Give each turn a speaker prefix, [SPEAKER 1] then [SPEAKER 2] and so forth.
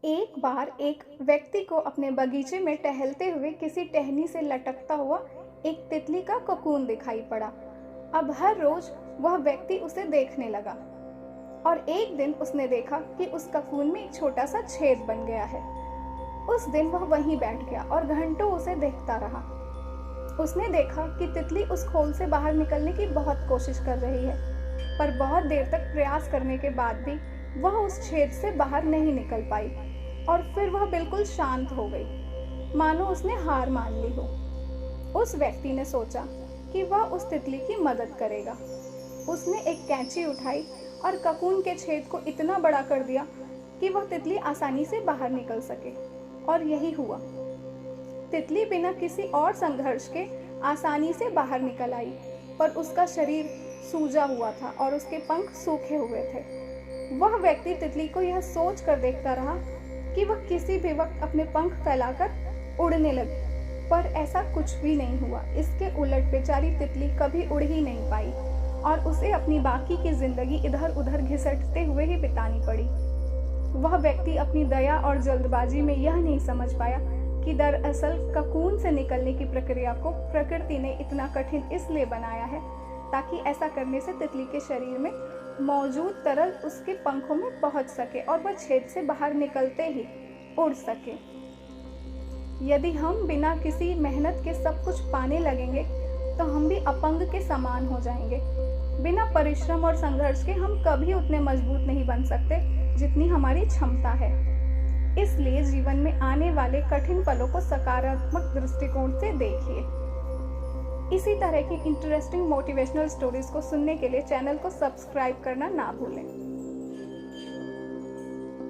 [SPEAKER 1] एक बार एक व्यक्ति को अपने बगीचे में टहलते हुए किसी टहनी से लटकता हुआ एक तितली का कोकून दिखाई पड़ा। अब हर रोज वह व्यक्ति उसे देखने लगा और एक दिन उसने देखा कि उस कोकून में एक छोटा सा छेद बन गया है। उस दिन वह वहीं बैठ गया और घंटों उसे देखता रहा। उसने देखा कि तितली उस खोल से बाहर निकलने की बहुत कोशिश कर रही है, पर बहुत देर तक प्रयास करने के बाद भी वह उस छेद से बाहर नहीं निकल पाई और फिर वह बिल्कुल शांत हो गई, मानो उसने हार मान ली हो। उस व्यक्ति ने सोचा कि वह उस तितली की मदद करेगा। उसने एक कैंची उठाई और कोकून के छेद को इतना बड़ा कर दिया कि वह तितली आसानी से बाहर निकल सके, और यही हुआ। तितली बिना किसी और संघर्ष के आसानी से बाहर निकल आई, पर उसका शरीर सूजा हुआ था और उसके पंख सूखे हुए थे। वह व्यक्ति तितली को यह सोच कर देखता रहा कि वह किसी भी वक्त अपने पंख फैलाकर उड़ने लगे, पर ऐसा कुछ भी नहीं हुआ। इसके उलट बेचारी तितली कभी उड़ ही नहीं पाई और उसे अपनी बाकी की जिंदगी इधर उधर घिसटते हुए ही बितानी पड़ी। वह व्यक्ति अपनी दया और जल्दबाजी में यह नहीं समझ पाया कि दरअसल कोकून से निकलने की प्रक्रिया को प्रकृति ने इतना कठिन इसलिए बनाया है ताकि ऐसा करने से तितली के शरीर में मौजूद तरल उसके पंखों में पहुंच सके और वह छेद से बाहर निकलते ही उड़ सके। यदि हम बिना किसी मेहनत के सब कुछ पाने लगेंगे तो हम भी अपंग के समान हो जाएंगे। बिना परिश्रम और संघर्ष के हम कभी उतने मजबूत नहीं बन सकते जितनी हमारी क्षमता है। इसलिए जीवन में आने वाले कठिन पलों को सकारात्मक दृष्टिकोण से देखिए। इसी तरह की इंटरेस्टिंग मोटिवेशनल स्टोरीज को सुनने के लिए चैनल को सब्सक्राइब करना ना भूलें।